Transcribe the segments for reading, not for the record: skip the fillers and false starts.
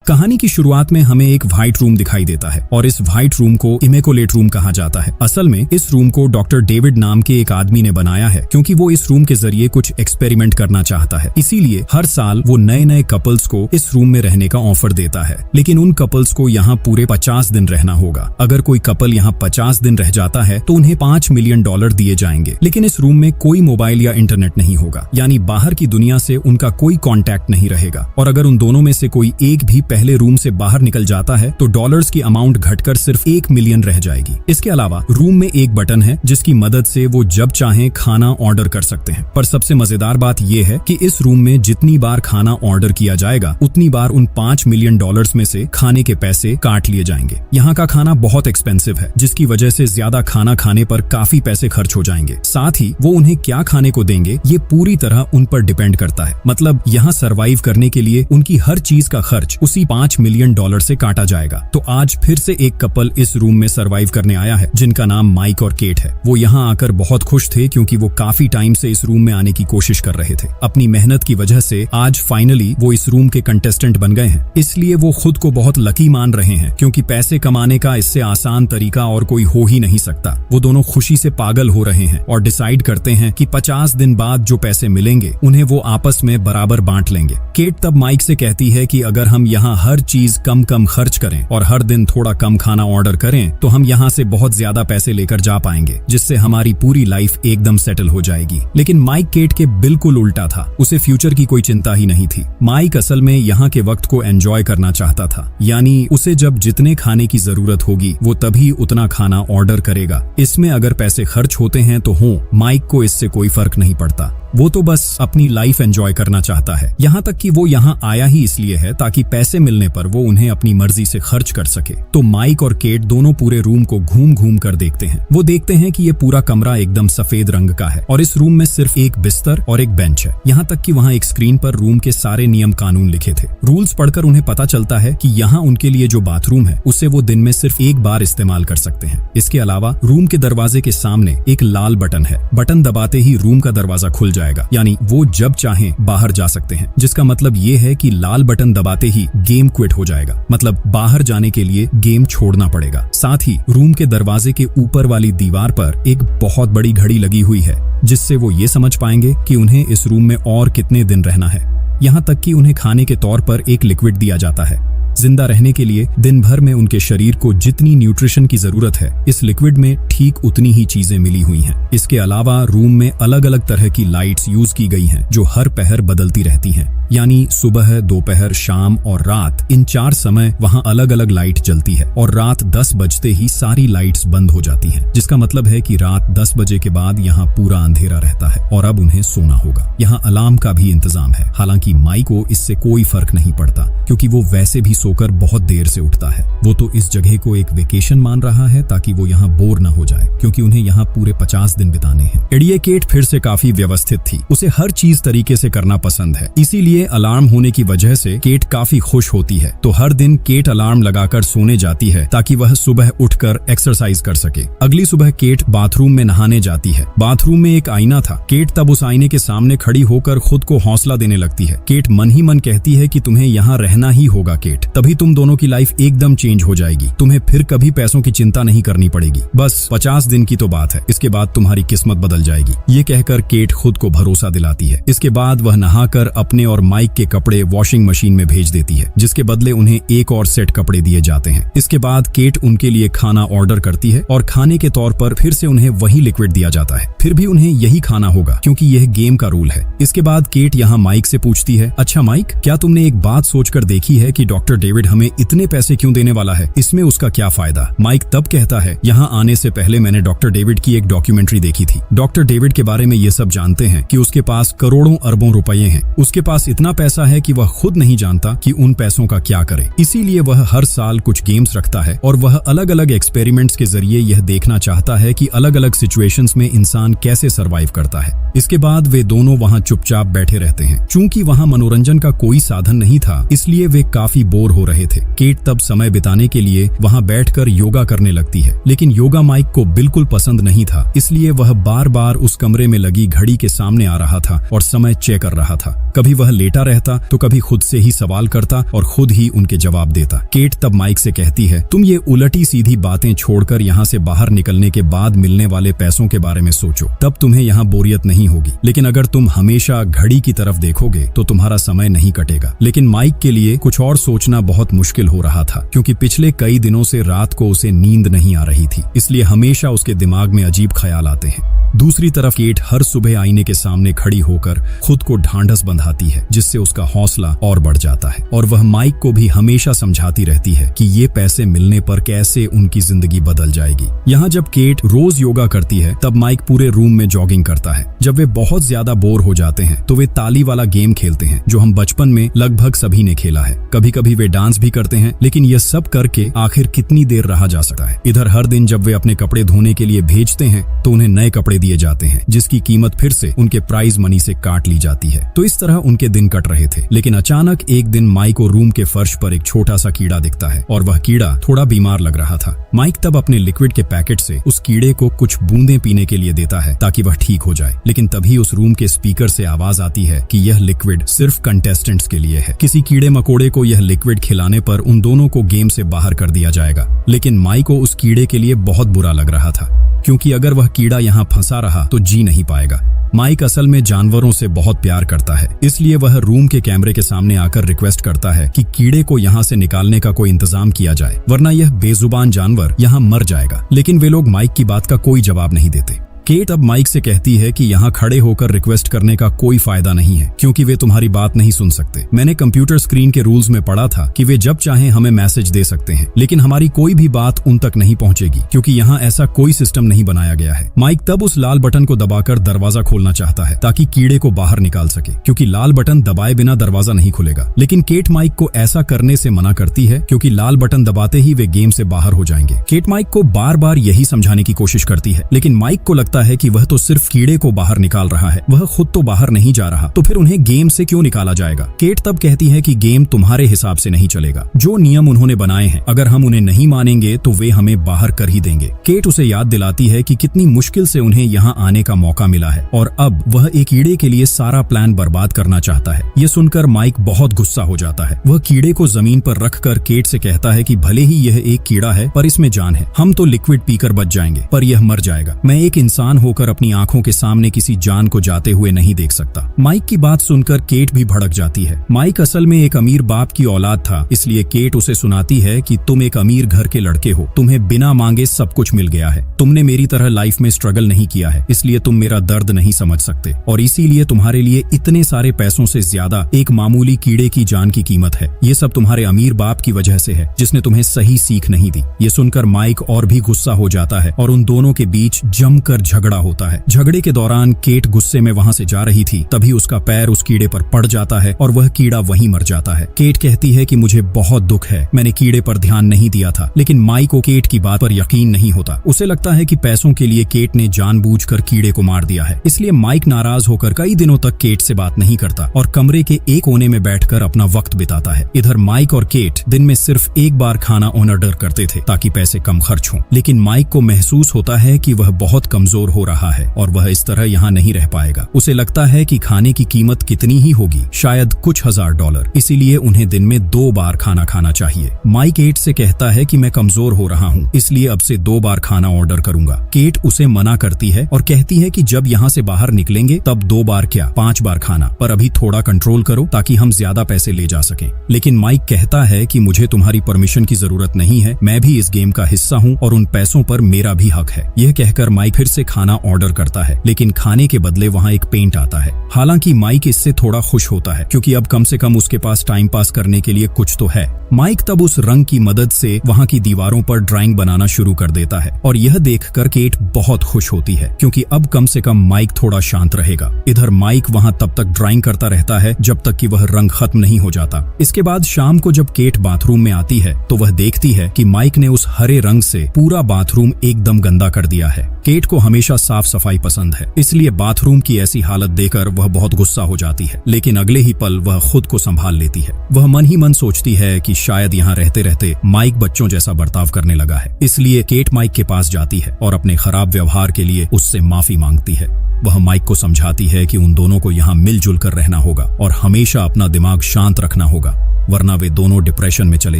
कहानी की शुरुआत में हमें एक व्हाइट रूम दिखाई देता है और इस व्हाइट रूम को इमेकुलेट रूम कहा जाता है। असल में इस रूम को डॉक्टर डेविड नाम के एक आदमी ने बनाया है क्योंकि वो इस रूम के जरिए कुछ एक्सपेरिमेंट करना चाहता है। इसीलिए हर साल वो नए नए कपल्स को इस रूम में रहने का ऑफर देता है, लेकिन उन कपल्स को यहाँ पूरे 50 दिन रहना होगा। अगर कोई कपल यहाँ 50 दिन रह जाता है तो उन्हें $5 मिलियन दिए जाएंगे, लेकिन इस रूम में कोई मोबाइल या इंटरनेट नहीं होगा, यानी बाहर की दुनिया से उनका कोई कॉन्टैक्ट नहीं रहेगा। और अगर उन दोनों में से कोई एक भी पहले रूम से बाहर निकल जाता है तो डॉलर्स की अमाउंट घटकर सिर्फ 1 मिलियन रह जाएगी। इसके अलावा रूम में एक बटन है जिसकी मदद से वो जब चाहें खाना ऑर्डर कर सकते हैं। पर सबसे मजेदार बात यह है कि इस रूम में जितनी बार खाना ऑर्डर किया जाएगा उतनी बार उन $5 मिलियन में से खाने के पैसे काट लिए जाएंगे। यहाँ का खाना बहुत एक्सपेंसिव है, जिसकी वजह से ज्यादा खाना खाने पर काफी पैसे खर्च हो जाएंगे। साथ ही वो उन्हें क्या खाने को देंगे ये पूरी तरह उन पर डिपेंड करता है। मतलब यहाँ सरवाइव करने के लिए उनकी हर चीज का खर्च उसी $5 मिलियन से काटा जाएगा। तो आज फिर से एक कपल इस रूम में सरवाइव करने आया है जिनका नाम माइक और केट है। वो यहाँ आकर बहुत खुश थे क्योंकि वो काफी टाइम से इस रूम में आने की कोशिश कर रहे थे। अपनी मेहनत की वजह से आज फाइनली वो इस रूम के कंटेस्टेंट बन गए हैं, इसलिए वो खुद को बहुत लकी मान रहे हैं क्योंकि पैसे कमाने का इससे आसान तरीका और कोई हो ही नहीं सकता। वो दोनों खुशी से पागल हो रहे हैं और डिसाइड करते हैं कि 50 दिन बाद जो पैसे मिलेंगे उन्हें वो आपस में बराबर बांट लेंगे। केट तब माइक से कहती है कि अगर हम यहाँ हर चीज कम कम खर्च करें और हर दिन थोड़ा कम खाना ऑर्डर करें तो हम यहाँ से बहुत ज्यादा पैसे लेकर जा पाएंगे, जिससे हमारी पूरी लाइफ एकदम सेटल हो जाएगी। लेकिन माइक केट के बिल्कुल उल्टा था। उसे फ्यूचर की कोई चिंता ही नहीं थी। माइक असल में यहाँ के वक्त को एंजॉय करना चाहता था, यानी उसे जब जितने खाने की जरूरत होगी वो तभी उतना खाना ऑर्डर करेगा। इसमें अगर पैसे खर्च होते हैं तो हो, माइक को इससे कोई फर्क नहीं पड़ता। वो तो बस अपनी लाइफ एंजॉय करना चाहता है। यहाँ तक कि वो यहाँ आया ही इसलिए है ताकि पैसे मिलने पर वो उन्हें अपनी मर्जी से खर्च कर सके। तो माइक और केट दोनों पूरे रूम को घूम घूम कर देखते हैं। वो देखते हैं कि ये पूरा कमरा एकदम सफेद रंग का है और इस रूम में सिर्फ एक बिस्तर और एक बेंच है। यहाँ तक कि वहाँ एक स्क्रीन पर रूम के सारे नियम कानून लिखे थे। रूल्स पढ़कर उन्हें पता चलता है कि यहाँ उनके लिए जो बाथरूम है उसे वो दिन में सिर्फ एक बार इस्तेमाल कर सकते हैं। इसके अलावा रूम के दरवाजे के सामने एक लाल बटन है। बटन दबाते ही रूम का दरवाजा खुल जाएगा, यानी वो जब चाहें बाहर जा सकते हैं, जिसका मतलब ये है कि लाल बटन दबाते ही गेम क्विट हो जाएगा। मतलब बाहर जाने के लिए गेम छोड़ना पड़ेगा। साथ ही रूम के दरवाजे के ऊपर वाली दीवार पर एक बहुत बड़ी घड़ी लगी हुई है, जिससे वो ये समझ पाएंगे कि उन्हें इस रूम में और कितने दिन रहना है। यहाँ तक कि उन्हें खाने के तौर पर एक लिक्विड दिया जाता है। जिंदा रहने के लिए दिन भर में उनके शरीर को जितनी न्यूट्रिशन की जरूरत है इस लिक्विड में ठीक उतनी ही चीजें मिली हुई हैं। इसके अलावा रूम में अलग अलग तरह की लाइट्स यूज की गई हैं जो हर पहर बदलती रहती हैं, यानी सुबह, दोपहर, शाम और रात, इन 4 समय वहाँ अलग अलग लाइट जलती है और रात 10 बजते ही सारी लाइट्स बंद हो जाती हैं, जिसका मतलब है कि रात 10 बजे के बाद यहाँ पूरा अंधेरा रहता है और अब उन्हें सोना होगा। यहाँ अलार्म का भी इंतजाम है। हालांकि माइक को इससे कोई फर्क नहीं पड़ता क्योंकि वो वैसे भी सोकर बहुत देर से उठता है। वो तो इस जगह को एक वेकेशन मान रहा है ताकि वो यहाँ बोर न हो जाए, क्योंकि उन्हें यहाँ पूरे 50 दिन बिताने हैं। एडिए केट फिर से काफी व्यवस्थित थी। उसे हर चीज तरीके से करना पसंद है, इसीलिए अलार्म होने की वजह से केट काफी खुश होती है। तो हर दिन केट अलार्म लगाकर सोने जाती है ताकि वह सुबह उठकर एक्सरसाइज कर सके। अगली सुबह केट बाथरूम में नहाने जाती है। बाथरूम में एक आईना था। केट तब उस आईने के सामने खड़ी होकर खुद को हौसला देने लगती है। केट मन ही मन कहती है कि तुम्हें यहाँ रहना ही होगा केट, तभी तुम दोनों की लाइफ एकदम चेंज हो जाएगी। तुम्हें फिर कभी पैसों की चिंता नहीं करनी पड़ेगी। बस 50 दिन की तो बात है, इसके बाद तुम्हारी किस्मत बदल जाएगी। ये कहकर केट खुद को भरोसा दिलाती है। इसके बाद वह नहाकर अपने और माइक के कपड़े वॉशिंग मशीन में भेज देती है, जिसके बदले उन्हें एक और सेट कपड़े दिए जाते हैं। इसके बाद केट उनके लिए खाना ऑर्डर करती है और खाने के तौर पर फिर से उन्हें वही लिक्विड दिया जाता है। फिर भी उन्हें यही खाना होगा क्योंकि यह गेम का रूल है। इसके बाद केट यहाँ माइक से पूछती है, अच्छा माइक, क्या तुमने एक बात सोचकर देखी है कि डॉक्टर डेविड हमें इतने पैसे क्यों देने वाला है? इसमें उसका क्या फायदा? माइक तब कहता है, यहाँ आने से पहले मैंने डॉक्टर डेविड की एक डॉक्यूमेंट्री देखी थी। डॉक्टर डेविड के बारे में ये सब जानते हैं कि उसके पास करोड़ों अरबों रुपए हैं। उसके पास इतना पैसा है कि वह खुद नहीं जानता कि उन पैसों का क्या करे। इसीलिए वह हर साल कुछ गेम्स रखता है और वह अलग अलग एक्सपेरिमेंट्स के जरिए यह देखना चाहता है कि अलग अलग सिचुएशंस में इंसान कैसे सरवाइव करता है। इसके बाद वे दोनों वहाँ चुपचाप बैठे रहते हैं। चूंकि वहाँ मनोरंजन का कोई साधन नहीं था, इसलिए वे काफी बोर बोर हो रहे थे। केट तब समय बिताने के लिए वहां बैठकर योगा करने लगती है, लेकिन योगा माइक को बिल्कुल पसंद नहीं था, इसलिए वह बार बार उस कमरे में लगी घड़ी के सामने आ रहा था और समय चेक कर रहा था। कभी वह लेटा रहता तो कभी खुद से ही सवाल करता और खुद ही उनके जवाब देता। केट तब माइक से कहती है, तुम ये उलटी सीधी बातें छोड़कर यहाँ से बाहर निकलने के बाद मिलने वाले पैसों के बारे में सोचो, तब तुम्हें यहाँ बोरियत नहीं होगी। लेकिन अगर तुम हमेशा घड़ी की तरफ देखोगे तो तुम्हारा समय नहीं कटेगा। लेकिन माइक के लिए कुछ और सोचना बहुत मुश्किल हो रहा था, क्योंकि पिछले कई दिनों से रात को उसे नींद नहीं आ रही थी, इसलिए हमेशा उसके दिमाग में अजीब ख्याल आते हैं। दूसरी तरफ केट हर सुबह आईने के सामने खड़ी होकर खुद को ढांढस बंधाती है, जिससे उसका हौसला और बढ़ जाता है, और वह माइक को भी हमेशा समझाती रहती है कि ये पैसे मिलने पर कैसे उनकी जिंदगी बदल जाएगी। यहाँ जब केट रोज योगा करती है तब माइक पूरे रूम में जॉगिंग करता है। जब वे बहुत ज्यादा बोर हो जाते हैं तो वे ताली वाला गेम खेलते हैं, जो हम बचपन में लगभग सभी ने खेला है। कभी कभी वे डांस भी करते हैं, लेकिन यह सब करके आखिर कितनी देर रहा जा सकता है। इधर हर दिन जब वे अपने कपड़े धोने के लिए भेजते हैं तो उन्हें नए कपड़े दिए जाते हैं, जिसकी कीमत फिर से उनके प्राइज मनी से काट ली जाती है। तो इस तरह उनके दिन कट रहे थे, लेकिन अचानक एक दिन माइक को रूम के फर्श पर एक छोटा सा कीड़ा दिखता है और वह कीड़ा थोड़ा बीमार लग रहा था। माइक तब अपने लिक्विड के पैकेट से उस कीड़े को कुछ बूंदें पीने के लिए देता है ताकि वह ठीक हो जाए, लेकिन तभी उस रूम के स्पीकर से आवाज आती है कि यह लिक्विड सिर्फ कंटेस्टेंट्स के लिए है। किसी कीड़े मकोड़े को यह लिक्विड खिलाने पर उन दोनों को गेम से बाहर कर दिया जाएगा। लेकिन माइक को उस कीड़े के लिए बहुत बुरा लग रहा था, क्योंकि अगर वह कीड़ा यहाँ फंसा रहा तो जी नहीं पाएगा। माइक असल में जानवरों से बहुत प्यार करता है, इसलिए वह रूम के कैमरे के सामने आकर रिक्वेस्ट करता है कि कीड़े को यहाँ से निकालने का कोई इंतजाम किया जाए, वरना यह बेजुबान जानवर यहाँ मर जाएगा। लेकिन वे लोग माइक की बात का कोई जवाब नहीं देते। केट अब माइक से कहती है कि यहाँ खड़े होकर रिक्वेस्ट करने का कोई फायदा नहीं है, क्योंकि वे तुम्हारी बात नहीं सुन सकते। मैंने कंप्यूटर स्क्रीन के रूल्स में पढ़ा था कि वे जब चाहें हमें मैसेज दे सकते हैं, लेकिन हमारी कोई भी बात उन तक नहीं पहुंचेगी, क्योंकि यहाँ ऐसा कोई सिस्टम नहीं बनाया गया है। माइक तब उस लाल बटन को दबाकर दरवाजा खोलना चाहता है ताकि कीड़े को बाहर निकाल सके, क्योंकि लाल बटन दबाए बिना दरवाजा नहीं खुलेगा। लेकिन केट माइक को ऐसा करने से मना करती है, क्योंकि लाल बटन दबाते ही वे गेम से बाहर हो जाएंगे। केट माइक को बार बार यही समझाने की कोशिश करती है, लेकिन माइक को लगता है कि वह तो सिर्फ कीड़े को बाहर निकाल रहा है, वह खुद तो बाहर नहीं जा रहा, तो फिर उन्हें गेम से क्यों निकाला जाएगा। केट तब कहती है कि गेम तुम्हारे हिसाब से नहीं चलेगा, जो नियम उन्होंने बनाए हैं, अगर हम उन्हें नहीं मानेंगे तो वे हमें बाहर कर ही देंगे। केट उसे याद दिलाती है कि कितनी मुश्किल से उन्हें यहाँ आने का मौका मिला है, और अब वह एक कीड़े के लिए सारा प्लान बर्बाद करना चाहता है। ये सुनकर माइक बहुत गुस्सा हो जाता है। वह कीड़े को जमीन पर रखकर केट से कहता है कि भले ही यह एक कीड़ा है, पर इसमें जान है। हम तो लिक्विड पीकर बच जाएंगे, पर यह मर जाएगा। मैं एक इंसान होकर अपनी आंखों के सामने किसी जान को जाते हुए नहीं देख सकता। माइक की बात सुनकर केट भी भड़क जाती है। माइक असल में एक अमीर बाप की औलाद था, इसलिए केट उसे सुनाती है कि तुम एक अमीर घर के लड़के हो, तुम्हें बिना मांगे सब कुछ मिल गया है, तुमने मेरी तरह लाइफ में स्ट्रगल नहीं किया है, इसलिए तुम मेरा दर्द नहीं समझ सकते, और इसीलिए तुम्हारे लिए इतने सारे पैसों से ज्यादा एक मामूली कीड़े की जान की कीमत है। ये सब तुम्हारे अमीर बाप की वजह से है, जिसने तुम्हें सही सीख नहीं दी। ये सुनकर माइक और भी गुस्सा हो जाता है और उन दोनों के बीच जमकर झगड़ा होता है। झगड़े के दौरान केट गुस्से में वहां से जा रही थी, तभी उसका पैर उस कीड़े पर पड़ जाता है और वह कीड़ा वहीं मर जाता है। केट कहती है कि मुझे बहुत दुख है, मैंने कीड़े पर ध्यान नहीं दिया था। लेकिन माइक को केट की बात पर यकीन नहीं होता। उसे लगता है कि पैसों के लिए केट ने जानबूझकर कीड़े को मार दिया है, इसलिए माइक नाराज होकर कई दिनों तक केट से बात नहीं करता और कमरे के एक कोने में बैठकर अपना वक्त बिताता है। इधर माइक और केट दिन में सिर्फ एक बार खाना ऑर्डर करते थे ताकि पैसे कम खर्च हों, लेकिन माइक को महसूस होता है कि वह बहुत कमजोर हो रहा है और वह इस तरह यहाँ नहीं रह पाएगा। उसे लगता है कि खाने की कीमत कितनी ही होगी, शायद कुछ $1000, इसीलिए उन्हें दिन में 2 बार खाना खाना चाहिए। माइक केट से कहता है कि मैं कमजोर हो रहा हूँ, इसलिए अब से 2 बार खाना ऑर्डर करूंगा। केट उसे मना करती है और कहती है कि जब यहाँ से बाहर निकलेंगे तब 2 बार क्या 5 बार खाना, पर अभी थोड़ा कंट्रोल करो ताकि हम ज्यादा पैसे ले जा सकें। लेकिन माइक कहता है कि मुझे तुम्हारी परमिशन की जरूरत नहीं है, मैं भी इस गेम का हिस्सा हूँ और उन पैसों पर मेरा भी हक है। यह कहकर माइक फिर से खाना ऑर्डर करता है, लेकिन खाने के बदले वहाँ एक पेंट आता है। हालांकि माइक इससे थोड़ा खुश होता है, क्योंकि अब कम से कम उसके पास टाइम पास करने के लिए कुछ तो है। माइक तब उस रंग की मदद से वहाँ की दीवारों पर ड्राइंग बनाना शुरू कर देता है और यह देखकर केट बहुत खुश होती है, क्योंकि अब कम से कम माइक थोड़ा शांत रहेगा। इधर माइक वहाँ तब तक ड्राइंग करता रहता है जब तक कि वह रंग खत्म नहीं हो जाता। इसके बाद शाम को जब केट बाथरूम में आती है तो वह देखती है कि माइक ने उस हरे रंग से पूरा बाथरूम एकदम गंदा कर दिया है। केट को हमेशा साफ सफाई पसंद है, इसलिए बाथरूम की ऐसी हालत देखकर वह बहुत गुस्सा हो जाती है, लेकिन अगले ही पल वह खुद को संभाल लेती है। वह मन ही मन सोचती है कि शायद यहाँ रहते रहते माइक बच्चों जैसा बर्ताव करने लगा है। इसलिए केट माइक के पास जाती है और अपने खराब व्यवहार के लिए उससे माफी मांगती है। वह माइक को समझाती है कि उन दोनों को यहाँ मिलजुल कर रहना होगा और हमेशा अपना दिमाग शांत रखना होगा, वरना वे दोनों डिप्रेशन में चले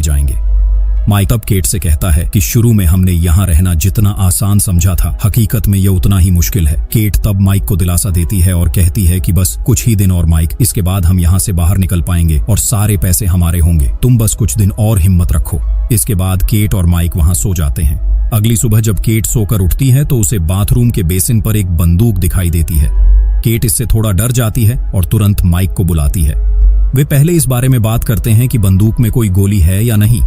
जाएंगे। माइक तब केट से कहता है कि शुरू में हमने यहाँ रहना जितना आसान समझा था, हकीकत में यह उतना ही मुश्किल है। केट तब माइक को दिलासा देती है और कहती है कि बस कुछ ही दिन और माइक, इसके बाद हम यहाँ से बाहर निकल पाएंगे और सारे पैसे हमारे होंगे। तुम बस कुछ दिन और हिम्मत रखो। इसके बाद केट और माइक वहाँ सो जाते हैं। अगली सुबह जब केट सोकर उठती है तो उसे बाथरूम के बेसिन पर एक बंदूक दिखाई देती है। केट इससे थोड़ा डर जाती है और तुरंत माइक को बुलाती है। वे पहले इस बारे में बात करते हैं कि बंदूक में कोई गोली है या नहीं।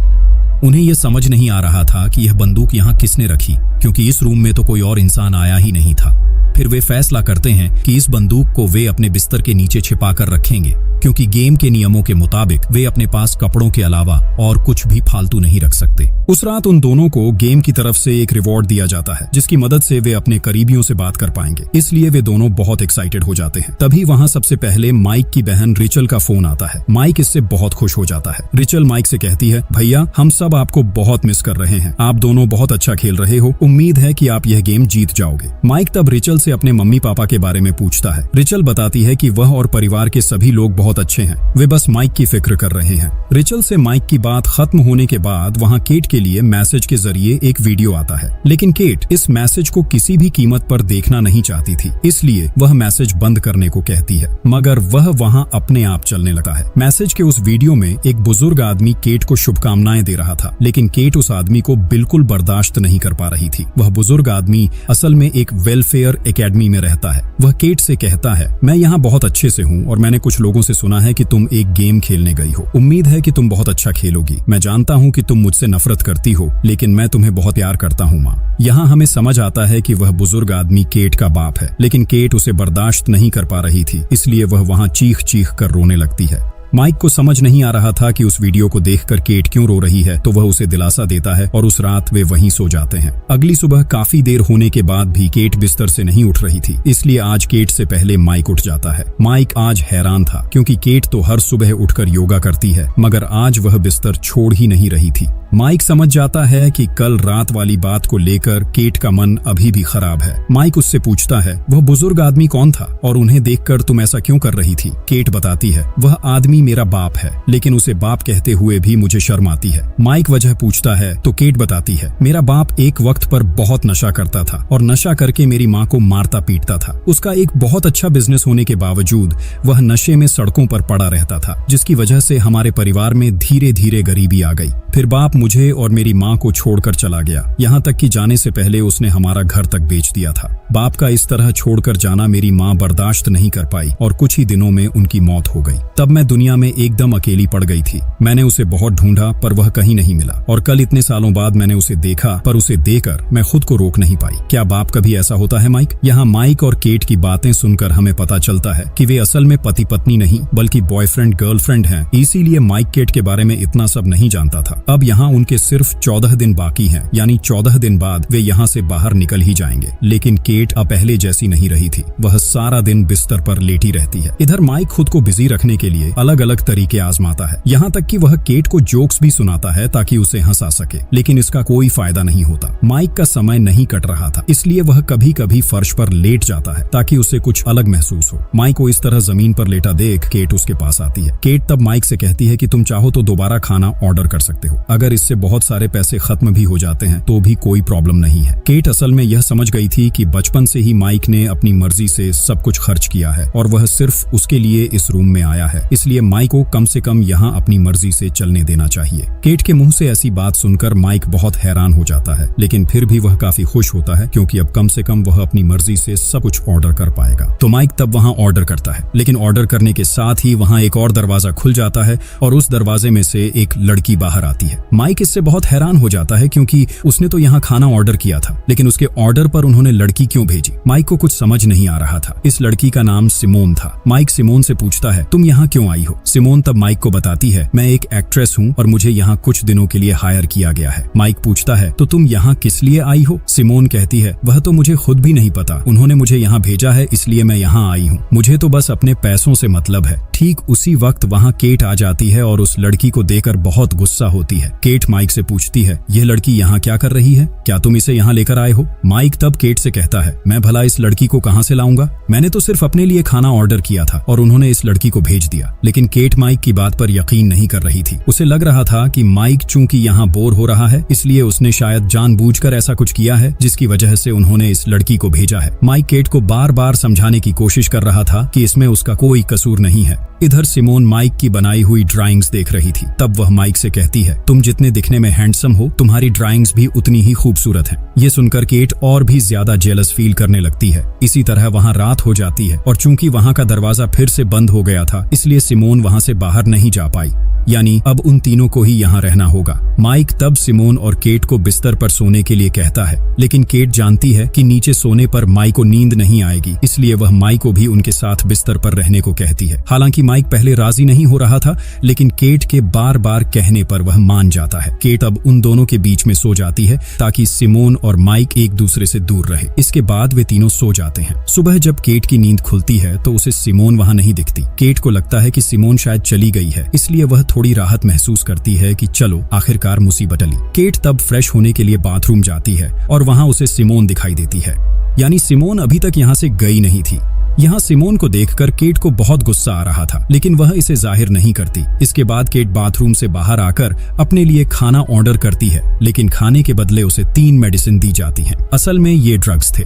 उन्हें यह समझ नहीं आ रहा था कि यह बंदूक यहाँ किसने रखी, क्योंकि इस रूम में तो कोई और इंसान आया ही नहीं था। फिर वे फैसला करते हैं कि इस बंदूक को वे अपने बिस्तर के नीचे छिपाकर रखेंगे, क्योंकि गेम के नियमों के मुताबिक वे अपने पास कपड़ों के अलावा और कुछ भी फालतू नहीं रख सकते। उस रात उन दोनों को गेम की तरफ से एक रिवॉर्ड दिया जाता है, जिसकी मदद से वे अपने करीबियों से बात कर पाएंगे। इसलिए वे दोनों बहुत एक्साइटेड हो जाते हैं। तभी वहाँ सबसे पहले माइक की बहन रिचल का फोन आता है। माइक इससे बहुत खुश हो जाता है। रिचल माइक से कहती है, भैया हम सब आपको बहुत मिस कर रहे हैं। आप दोनों बहुत अच्छा खेल रहे हो। उम्मीद है कि आप यह गेम जीत जाओगे। माइक तब रिचल से अपने मम्मी पापा के बारे में पूछता है। रिचल बताती है कि वह और परिवार के सभी लोग बहुत अच्छे हैं, वे बस माइक की फिक्र कर रहे हैं। रिचल से माइक की बात खत्म होने के बाद वहाँ केट के लिए मैसेज के जरिए एक वीडियो आता है, लेकिन केट इस मैसेज को किसी भी कीमत पर देखना नहीं चाहती थी, इसलिए वह मैसेज बंद करने को कहती है, मगर वह वहाँ अपने आप चलने लगता है। मैसेज के उस वीडियो में एक बुजुर्ग आदमी केट को शुभकामनाएं दे रहा था, लेकिन केट उस आदमी को बिल्कुल बर्दाश्त नहीं कर पा रही थी। वह बुजुर्ग आदमी असल में एक वेलफेयर एकेडमी में रहता है। वह केट से कहता है, मैं यहाँ बहुत अच्छे से हूँ और मैंने कुछ लोगों से सुना है कि तुम एक गेम खेलने गई हो। उम्मीद है कि तुम बहुत अच्छा खेलोगी। मैं जानता हूँ कि तुम मुझसे नफरत करती हो, लेकिन मैं तुम्हें बहुत प्यार करता हूँ माँ। यहाँ हमें समझ आता है कि वह बुजुर्ग आदमी केट का बाप है, लेकिन केट उसे बर्दाश्त नहीं कर पा रही थी, इसलिए वह वहाँ चीख चीख कर रोने लगती है। माइक को समझ नहीं आ रहा था कि उस वीडियो को देखकर केट क्यों रो रही है, तो वह उसे दिलासा देता है और उस रात वे वहीं सो जाते हैं। अगली सुबह काफी देर होने के बाद भी केट बिस्तर से नहीं उठ रही थी, इसलिए आज केट से पहले माइक उठ जाता है। माइक आज हैरान था, क्योंकि केट तो हर सुबह उठकर योगा करती है, मगर आज वह बिस्तर छोड़ ही नहीं रही थी। माइक समझ जाता है कि कल रात वाली बात को लेकर केट का मन अभी भी खराब है। माइक उससे पूछता है, वह बुजुर्ग आदमी कौन था और उन्हें देखकर तुम ऐसा क्यों कर रही थी? केट बताती है, वह आदमी मेरा बाप है, लेकिन उसे बाप कहते हुए भी मुझे शर्म आती है। माइक वजह पूछता है तो केट बताती है, मेरा बाप एक वक्त पर बहुत नशा करता था और नशा करके मेरी माँ को मारता पीटता था। उसका एक बहुत अच्छा बिजनेस होने के बावजूद वह नशे में सड़कों पर पड़ा रहता था, जिसकी वजह से हमारे परिवार में धीरे धीरे गरीबी आ गई। फिर बाप मुझे और मेरी माँ को छोड़कर चला गया, यहाँ तक कि जाने से पहले उसने हमारा घर तक बेच दिया था। बाप का इस तरह छोड़कर जाना मेरी माँ बर्दाश्त नहीं कर पाई और कुछ ही दिनों में उनकी मौत हो गई। तब मैं दुनिया में एकदम अकेली पड़ गई थी। मैंने उसे बहुत ढूंढा पर वह कहीं नहीं मिला, और कल इतने सालों बाद मैंने उसे देखा, पर उसे देखकर मैं खुद को रोक नहीं पाई। क्या बाप कभी ऐसा होता है माइक? यहाँ माइक और केट की बातें सुनकर हमें पता चलता है कि वे असल में पति पत्नी नहीं बल्कि बॉयफ्रेंड गर्लफ्रेंड हैं, इसीलिए माइक केट के बारे में इतना सब नहीं जानता था। अब यहाँ उनके सिर्फ 14 दिन बाकी हैं, यानी 14 दिन बाद वे यहाँ से बाहर निकल ही जाएंगे। लेकिन केट अब पहले जैसी नहीं रही थी, वह सारा दिन बिस्तर पर लेटी रहती है। इधर माइक खुद को बिजी रखने के लिए अलग अलग तरीके आजमाता है, यहाँ तक कि वह केट को जोक्स भी सुनाता है ताकि उसे हंसा सके, लेकिन इसका कोई फायदा नहीं होता। माइक का समय नहीं कट रहा था, इसलिए वह कभी कभी फर्श पर लेट जाता है ताकि उसे कुछ अलग महसूस हो। माइक को इस तरह जमीन पर लेटा देख केट उसके पास आती है। केट तब माइक से कहती है कि तुम चाहो तो दोबारा खाना ऑर्डर कर सकते हो, अगर इससे बहुत सारे पैसे खत्म भी हो जाते हैं तो भी कोई प्रॉब्लम नहीं है। केट असल में यह समझ गई थी कि बचपन से ही माइक ने अपनी मर्जी से सब कुछ खर्च किया है और वह सिर्फ उसके लिए इस रूम में आया है, इसलिए माइक को कम से कम यहाँ अपनी मर्जी से चलने देना चाहिए। केट के मुंह से ऐसी बात सुनकर माइक बहुत हैरान हो जाता है, लेकिन फिर भी वह काफी खुश होता है, क्योंकि अब कम से कम वह अपनी मर्जी से सब कुछ ऑर्डर कर पाएगा। तो माइक तब वहाँ ऑर्डर करता है, लेकिन ऑर्डर करने के साथ ही वहाँ एक और दरवाजा खुल जाता है और उस दरवाजे में से एक लड़की बाहर आती है। जाती है। माइक इससे बहुत हैरान हो जाता है क्योंकि उसने तो यहाँ खाना ऑर्डर किया था, लेकिन उसके ऑर्डर पर उन्होंने लड़की क्यों भेजी? माइक को कुछ समझ नहीं आ रहा था। इस लड़की का नाम सिमोन था। माइक सिमोन से पूछता है, तुम यहाँ क्यों आई हो? सिमोन तब माइक को बताती है, मैं एक एक्ट्रेस हूँ और मुझे यहाँ कुछ दिनों के लिए हायर किया गया है। माइक पूछता है, तो तुम यहाँ किस लिए आई हो? सिमोन कहती है, वह तो मुझे खुद भी नहीं पता, उन्होंने मुझे यहाँ भेजा है इसलिए मैं यहाँ आई हूँ, मुझे तो बस अपने पैसों से मतलब है। ठीक उसी वक्त वहाँ केट आ जाती है और उस लड़की को देखकर बहुत गुस्सा होती है। केट माइक से पूछती है, यह लड़की यहाँ क्या कर रही है? क्या तुम इसे यहाँ लेकर आए हो? माइक तब केट से कहता है, मैं भला इस लड़की को कहाँ से लाऊंगा? मैंने तो सिर्फ अपने लिए खाना ऑर्डर किया था और उन्होंने इस लड़की को भेज दिया। लेकिन केट माइक की बात पर यकीन नहीं कर रही थी। उसे लग रहा था कि माइक चूंकि यहाँ बोर हो रहा है इसलिए उसने शायद जानबूझकर ऐसा कुछ किया है जिसकी वजह से उन्होंने इस लड़की को भेजा है। माइक केट को बार बार समझाने की कोशिश कर रहा था कि इसमें उसका कोई कसूर नहीं है। इधर सिमोन माइक की बनाई हुई ड्राइंग्स देख रही थी। तब वह माइक से कहती है, तुम जितने दिखने में हैंडसम हो, तुम्हारी ड्राइंग्स भी उतनी ही खूबसूरत हैं। ये सुनकर केट और भी ज्यादा जेलस फील करने लगती है। इसी तरह वहाँ रात हो जाती है और चूंकि वहाँ का दरवाजा फिर से बंद हो गया था इसलिए सिमोन वहाँ से बाहर नहीं जा पाई, यानी अब उन तीनों को ही यहाँ रहना होगा। माइक तब सिमोन और केट को बिस्तर पर सोने के लिए कहता है, लेकिन केट जानती है कि नीचे सोने पर माइक को नींद नहीं आएगी, इसलिए वह माइक को भी उनके साथ बिस्तर पर रहने को कहती है। हालांकि माइक पहले राजी नहीं हो रहा था, लेकिन केट के बार बार कहने पर वह मान जाता है। केट अब उन दोनों के बीच में सो जाती है ताकि सिमोन और माइक एक दूसरे से दूर रहे। इसके बाद वे तीनों सो जाते हैं। सुबह जब केट की नींद खुलती है तो उसे सिमोन वहाँ नहीं दिखती। केट को लगता है कि सिमोन शायद चली गई है, इसलिए वह थोड़ी राहत महसूस करती है कि चलो आखिरकार मुसीबत टली। केट तब फ्रेश होने के लिए बाथरूम जाती है और वहाँ उसे सिमोन दिखाई देती है, यानी सिमोन अभी तक यहाँ से गई नहीं थी। यहाँ सिमोन को देखकर केट को बहुत गुस्सा आ रहा था, लेकिन वह इसे जाहिर नहीं करती। इसके बाद केट बाथरूम से बाहर आकर अपने लिए खाना ऑर्डर करती है, लेकिन खाने के बदले उसे 3 मेडिसिन दी जाती हैं। असल में ये ड्रग्स थे।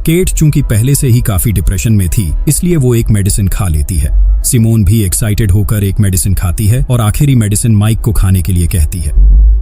केट चूंकि पहले से ही काफी डिप्रेशन में थी इसलिए वो एक मेडिसिन खा लेती है। सिमोन भी एक्साइटेड होकर एक मेडिसिन खाती है और आखिरी मेडिसिन माइक को खाने के लिए कहती है।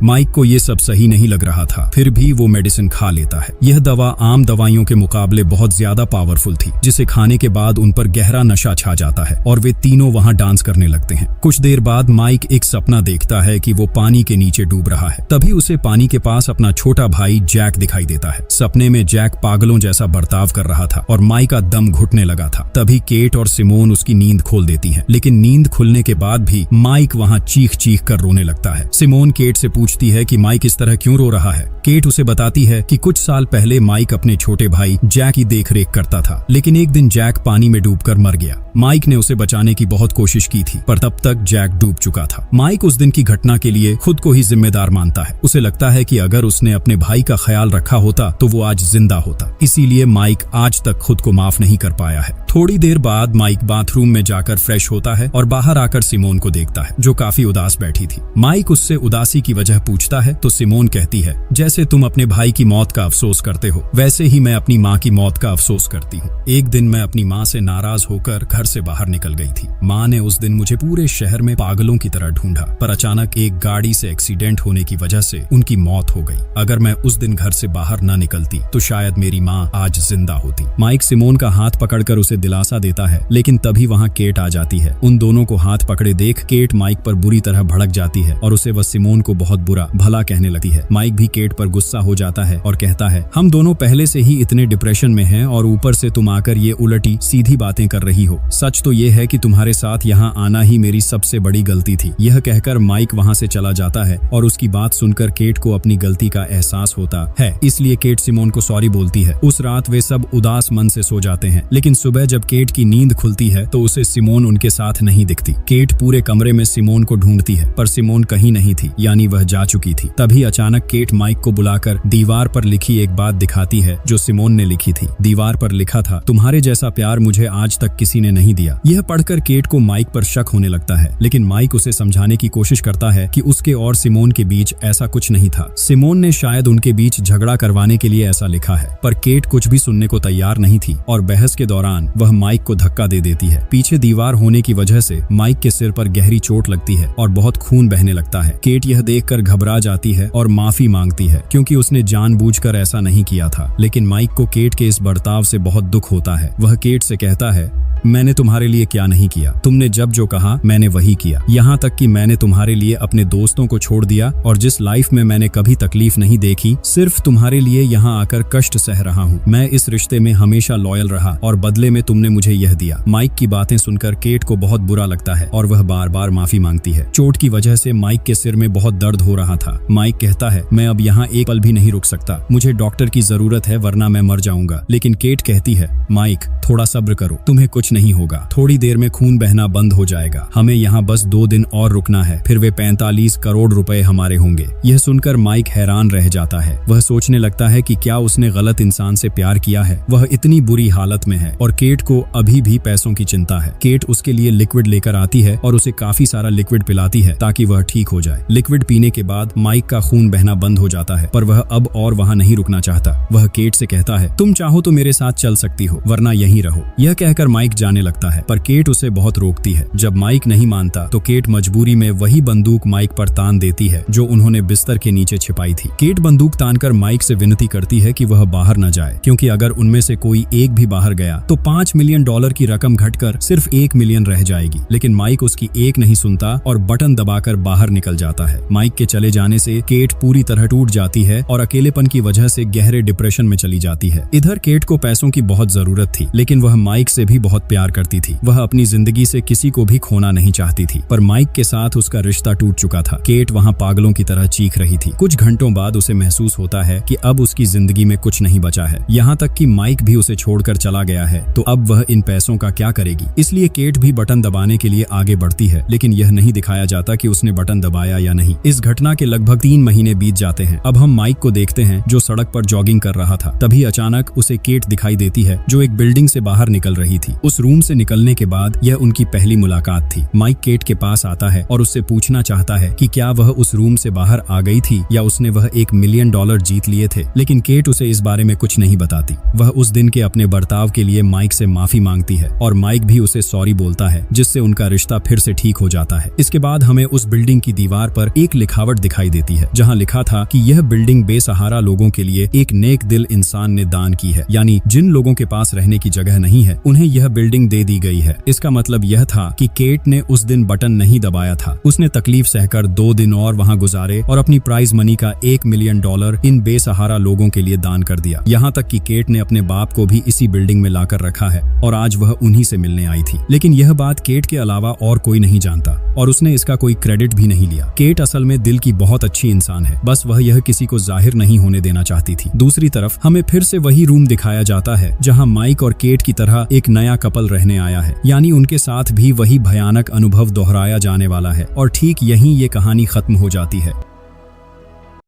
माइक को ये सब सही नहीं लग रहा था, फिर भी वो मेडिसिन खा लेता है। यह दवा आम दवाइयों के मुकाबले बहुत ज्यादा पावरफुल थी, जिसे खाने के बाद उन पर गहरा नशा छा जाता है और वे तीनों वहाँ डांस करने लगते हैं। कुछ देर बाद माइक एक सपना देखता है कि वो पानी के नीचे डूब रहा है। तभी उसे पानी के पास अपना छोटा भाई जैक दिखाई देता है। सपने में जैक पागलों जैसा बर्ताव कर रहा था और माइक का दम घुटने लगा था। तभी केट और सिमोन उसकी नींद खोल देती हैं, लेकिन नींद खुलने के बाद भी माइक वहाँ चीख चीख कर रोने लगता है। सिमोन केट से पूछती है कि माइक इस तरह क्यों रो रहा है। केट उसे बताती है कि कुछ साल पहले माइक अपने छोटे भाई जैक की देखरेख करता था, लेकिन एक दिन जैक पानी में डूबकर मर गया। माइक ने उसे बचाने की बहुत कोशिश की थी, पर तब तक जैक डूब चुका था। माइक उस दिन की घटना के लिए खुद को ही जिम्मेदार मानता है। उसे लगता है कि अगर उसने अपने भाई का ख्याल रखा होता तो वो आज जिंदा होता, इसीलिए माइक आज तक खुद को माफ नहीं कर पाया है। थोड़ी देर बाद माइक बाथरूम में जाकर फ्रेश होता है और बाहर आकर सिमोन को देखता है, जो काफी उदास बैठी थी। माइक उससे उदासी की वजह पूछता है तो सिमोन कहती है, जैसे तुम अपने भाई की मौत का अफसोस करते हो, वैसे ही मैं अपनी माँ की मौत का अफसोस करती हूँ। एक दिन मैं अपनी माँ से नाराज होकर घर से बाहर निकल गई थी। माँ ने उस दिन मुझे पूरे शहर में पागलों की तरह ढूंढा, पर अचानक एक गाड़ी से एक्सीडेंट होने की वजह से उनकी मौत हो गई। अगर मैं उस दिन घर से बाहर न निकलती तो शायद मेरी माँ आज जिंदा होती। माइक सिमोन का हाथ पकड़कर उसे दिलासा देता है, लेकिन तभी वहाँ केट आ जाती है। उन दोनों को हाथ पकड़े देख केट माइक पर बुरी तरह भड़क जाती है और उसे वह सिमोन को बहुत बुरा भला कहने लगती है। माइक भी केट पर गुस्सा हो जाता है और कहता है, हम दोनों पहले से ही इतने डिप्रेशन में हैं और ऊपर से तुम आकर ये उलटी सीधी बातें कर रही हो। सच तो ये है कि तुम्हारे साथ यहाँ आना ही मेरी सबसे बड़ी गलती थी। यह कहकर माइक वहाँ से चला जाता है और उसकी बात सुनकर केट को अपनी गलती का एहसास होता है, इसलिए केट सिमोन को सॉरी बोलती है। उस रात वे सब उदास मन से सो जाते हैं, लेकिन सुबह जब केट की नींद खुलती है तो उसे सिमोन उनके साथ नहीं दिखती। केट पूरे कमरे में सिमोन को ढूंढती है, पर सिमोन कहीं नहीं थी, यानी वह जा चुकी थी। तभी अचानक केट माइक को बुलाकर दीवार पर लिखी एक बात दिखाती है जो सिमोन ने लिखी थी। दीवार पर लिखा था, तुम्हारे जैसा प्यार मुझे आज तक किसी ने नहीं दिया। यह पढ़कर केट को माइक पर शक होने लगता है, लेकिन माइक उसे समझाने की कोशिश करता है कि उसके और सिमोन के बीच ऐसा कुछ नहीं था। सिमोन ने शायद उनके बीच झगड़ा करवाने के लिए ऐसा लिखा है, पर केट कुछ भी सुनने को तैयार नहीं थी और बहस के दौरान वह माइक को धक्का दे देती है। पीछे दीवार दीवार होने की वजह से माइक के सिर पर गहरी चोट लगती है और बहुत खून बहने लगता है। केट यह देखकर घबरा जाती है और माफी मांगती है क्योंकि उसने जानबूझकर ऐसा नहीं किया था। लेकिन माइक को केट के इस बर्ताव से बहुत दुख होता है। वह केट से कहता है, मैंने तुम्हारे लिए क्या नहीं किया, तुमने जब जो कहा मैंने वही किया। यहाँ तक कि मैंने तुम्हारे लिए अपने दोस्तों को छोड़ दिया और जिस लाइफ में मैंने कभी तकलीफ नहीं देखी, सिर्फ तुम्हारे लिए यहाँ आकर कष्ट सह रहा हूँ। मैं इस रिश्ते में हमेशा लॉयल रहा और बदले में तुमने मुझे यह दिया। माइक की बातें सुनकर केट को बहुत बुरा लगता है और वह बार बार माफी मांगती है। चोट की वजह से माइक के सिर में बहुत दर्द हो रहा था। माइक कहता है, मैं अब यहाँ एक पल भी नहीं रुक सकता, मुझे डॉक्टर की जरूरत है वरना मैं मर जाऊंगा। लेकिन केट कहती है, माइक थोड़ा सब्र करो, तुम्हें कुछ नहीं होगा, थोड़ी देर में खून बहना बंद हो जाएगा, हमें यहाँ बस 2 दिन और रुकना है, फिर वे 45 करोड़ रुपए हमारे होंगे। यह सुनकर माइक हैरान रह जाता है। वह सोचने लगता है कि क्या उसने गलत इंसान से प्यार किया है, वह इतनी बुरी हालत में है और केट को अभी भी पैसों की चिंता है। केट उसके लिए लिक्विड लेकर आती है और उसे काफी सारा लिक्विड पिलाती है ताकि वह ठीक हो जाए। लिक्विड पीने के बाद माइक का खून बहना बंद हो जाता है, पर वह अब और वहाँ नहीं रुकना चाहता। वह केट से कहता है, तुम चाहो तो मेरे साथ चल सकती हो वरना यहीं रहो। यह कहकर माइक जाने लगता है, पर केट उसे बहुत रोकती है। जब माइक नहीं मानता तो केट मजबूरी में वही बंदूक माइक पर तान देती है जो उन्होंने बिस्तर के नीचे छिपाई थी। केट बंदूक तानकर माइक से विनती करती है कि वह बाहर न जाए, क्योंकि अगर उनमें से कोई एक भी बाहर गया तो $5 मिलियन की रकम घटकर सिर्फ 1 मिलियन रह जाएगी। लेकिन माइक उसकी एक नहीं सुनता और बटन दबाकर बाहर निकल जाता है। माइक के चले जाने से केट पूरी तरह टूट जाती है और अकेलेपन की वजह से गहरे डिप्रेशन में चली जाती है। इधर केट को पैसों की बहुत जरूरत थी, लेकिन वह माइक से भी बहुत प्यार करती थी। वह अपनी जिंदगी से किसी को भी खोना नहीं चाहती थी, पर माइक के साथ उसका रिश्ता टूट चुका था। केट वहाँ पागलों की तरह चीख रही थी। कुछ घंटों बाद उसे महसूस होता है कि अब उसकी जिंदगी में कुछ नहीं बचा है, यहाँ तक कि माइक भी उसे छोड़कर चला गया है, तो अब वह इन पैसों का क्या करेगी। इसलिए केट भी बटन दबाने के लिए आगे बढ़ती है, लेकिन यह नहीं दिखाया जाता कि उसने बटन दबाया या नहीं। इस घटना के लगभग 3 महीने बीत जाते हैं। अब हम माइक को देखते हैं जो सड़क पर जॉगिंग कर रहा था। तभी अचानक उसे केट दिखाई देती है जो एक बिल्डिंग से बाहर निकल रही थी। उस रूम से निकलने के बाद यह उनकी पहली मुलाकात थी। माइक केट के पास आता है और उससे पूछना चाहता है कि क्या वह उस रूम से बाहर आ गई थी या उसने वह $1 मिलियन जीत लिए थे। लेकिन केट उसे इस बारे में कुछ नहीं बताती। वह उस दिन के अपने बर्ताव के लिए माइक से माफी मांगती है और माइक भी उसे सॉरी बोलता है, जिससे उनका रिश्ता फिर से ठीक हो जाता है। इसके बाद हमें उस बिल्डिंग की दीवार पर एक लिखावट दिखाई देती है जहाँ लिखा था कि यह बिल्डिंग बेसहारा लोगों के लिए एक नेक दिल इंसान ने दान की है, यानी जिन लोगों के पास रहने की जगह नहीं है उन्हें यह बिल्डिंग दे दी गई है। इसका मतलब यह था कि केट ने उस दिन बटन नहीं दबाया था। उसने तकलीफ सहकर 2 दिन और वहाँ गुजारे और अपनी प्राइज मनी का $1 मिलियन इन बेसहारा लोगों के लिए दान कर दिया। यहाँ तक कि केट ने अपने बाप को भी इसी बिल्डिंग में लाकर रखा है और आज वह उन्हीं से मिलने आई थी। लेकिन यह बात केट के अलावा और कोई नहीं जानता और उसने इसका कोई क्रेडिट भी नहीं लिया। केट असल में दिल की बहुत अच्छी इंसान है, बस वह यह किसी को जाहिर नहीं होने देना चाहती थी। दूसरी तरफ हमें फिर से वही रूम दिखाया जाता है जहाँ माइक और केट की तरह एक नया कपल रहने आया है, यानी उनके साथ भी वही भयानक अनुभव दोहराया जाने वाला है और ठीक यहीं ये कहानी खत्म हो जाती है।